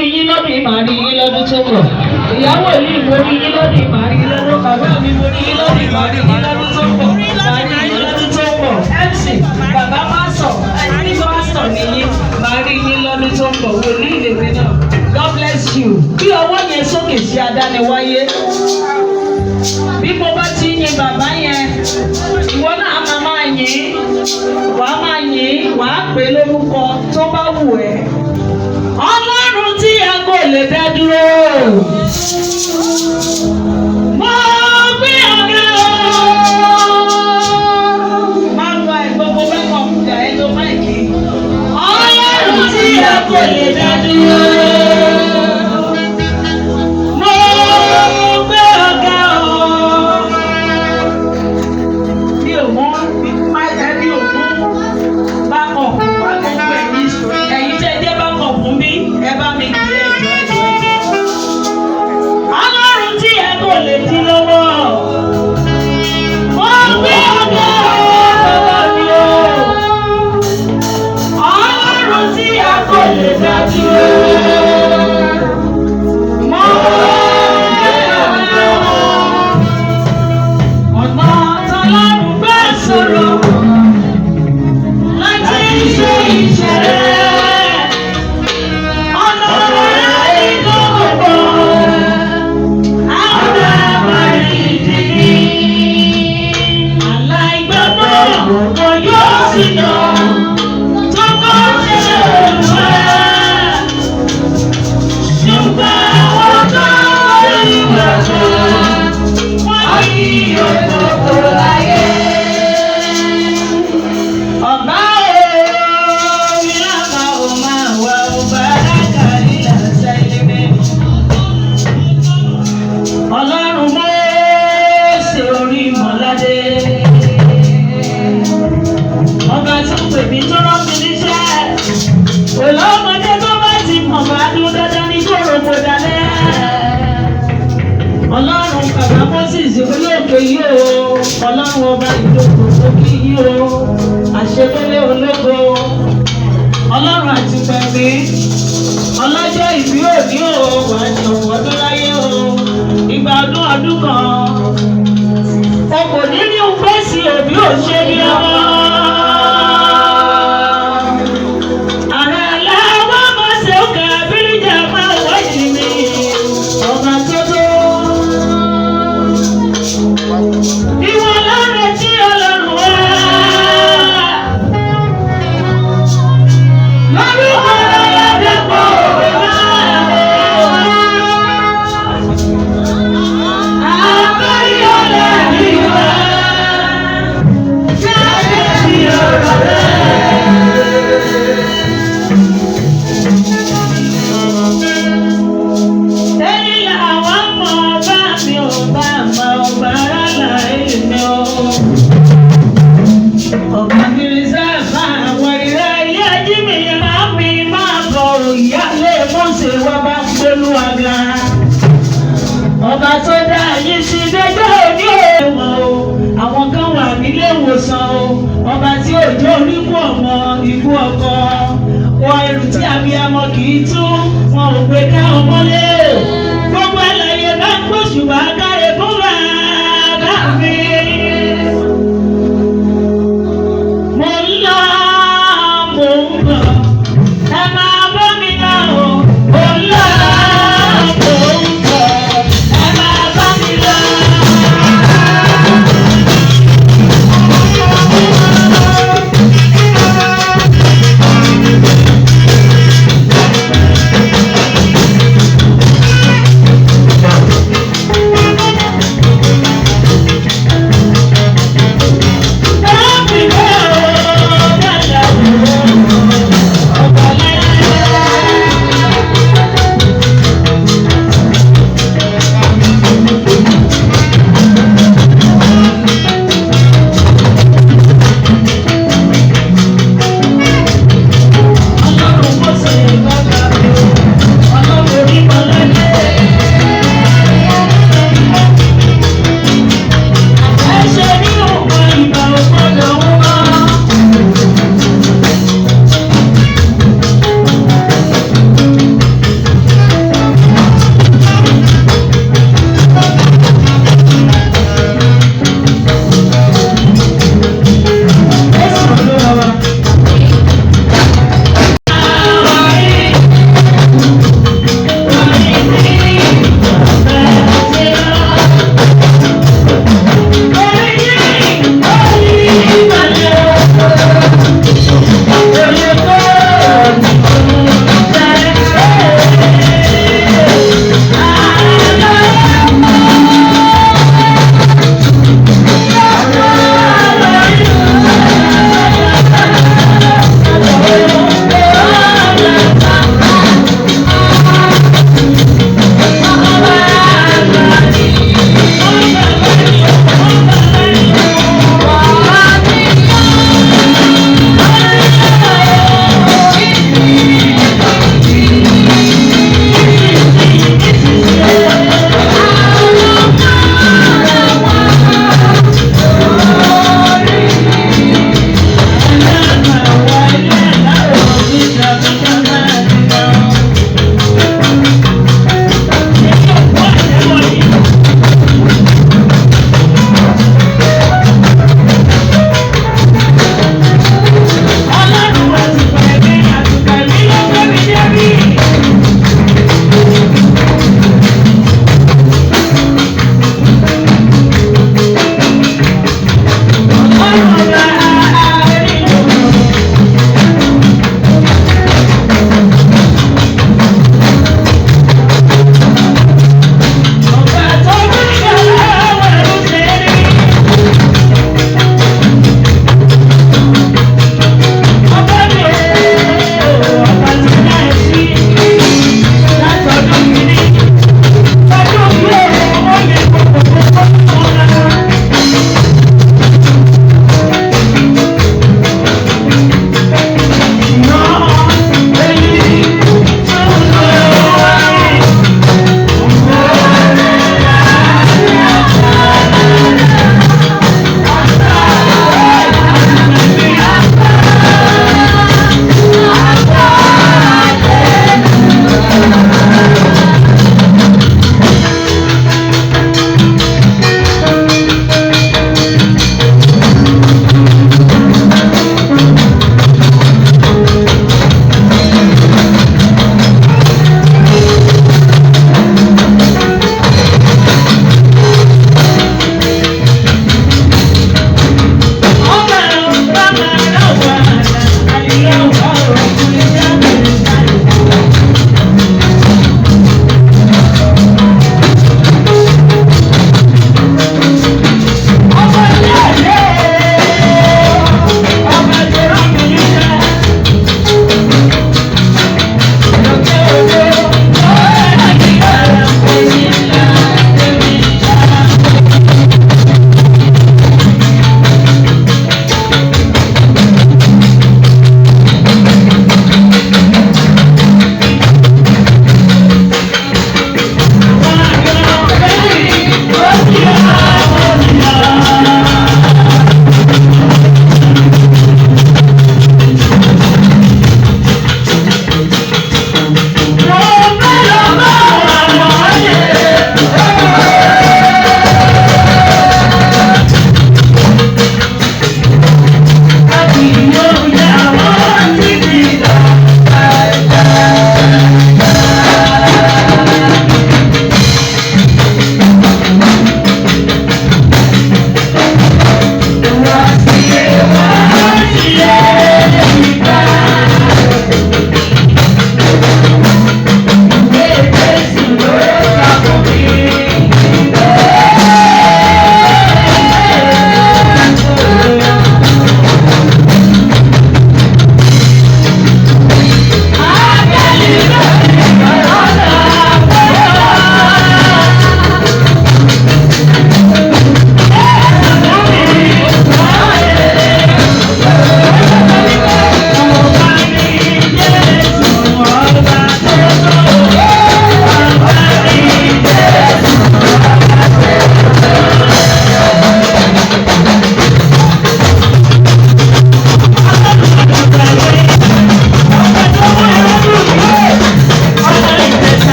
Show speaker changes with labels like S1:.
S1: rí yín lọ́dún màá rí yín lọ́dún tó bọ̀. Ìyàwó yìí mo rí yín lọ́dún màá rí yín lọ́dún. Bàbá mi mo rí yín lọ́dún màá rí yín lọ́dún tó bọ̀. Màá rí yín lọ́dún tó bọ̀. MC bàbá pásọ̀ ní pásọ̀ nìyí màá rí yín lọ́dún tó bọ̀. Wòlíì lèmi náà. God bless you. Bí ọwọ́ yẹn sókè sí adániwáyé. Bí mo bá ti yin bàbá yẹn, ìwọ náà máa yìn. Wàá máa yìn, wàá pè lórúkọ tó bá wù ẹ́. Ọlọ́run tí a kò lè dá dúró. Mo gbé ọ̀gá o. Máa gba ìgbọ́gbọ́ mẹ́kọ̀ọ́ kùjà ẹ ló máìkì. Ọlọ́run tí a kò lè dá dúró. Mo gbé ọ̀gá o. Mi ò mọ ẹbí òkú bákọ̀ wà gbogbo ẹ̀yìn tẹ́ jẹ́ bákọ̀ fún mi ẹ bá mi kí ẹjọ́. Ọlọ́run tí ẹ kò lè dí lọ́wọ́. Mo gbé ọ̀gá bàbá mi o. Ọlọ́run tí ẹ kò lè dá dúró. Mo gbé ọ̀gá ọ̀nà tọ́lọ́run bá sọ̀rọ̀ láti ṣe ìṣẹ̀lẹ̀. Ọlọ́run bàbá Moses olóògbé yìí o, Ọlọ́run ọba ìjókòó sókè yìí o, àṣepélé ológo, Ọlọ́run àti pẹ̀mí, ọlọ́jọ́ ìbí òní o, wà á jọ ọdún láyé o, ìgbà ọdún kan, o kò ní ní fèsì òbí òṣè ní ọmọ. Ààrẹ aláwọ̀ máa ṣe òkè abíríjà máa wọ́ ìsinmi, ọba tó tó. Ìwọ lọ́rẹ̀ tí Ọlọ́run wá. Lórúkọ Ayọ̀dẹ́pọ̀ òwe àbárí ọ̀lẹ́ mi wá. Jáde sí ọ̀rọ̀ rẹ̀. Ẹni làwọn mọ̀ bá mi ò bá mọ̀ bá rà láì mi ò. Ọ̀gá mi rí sáfà àwọn ìrẹ́ ilé ají mi yẹn máa bọ̀ ìyáálé Mósè wá bá gbólú àga. Ọba tó dá ayé sí dẹ́jọ́ òní òun o. Àwọn kan wà nílé ìwòsàn o. Ọba tí òjò oníkú ọmọ ikú ọkọ. Wọ ẹrù tí abiyamọ kì í tú.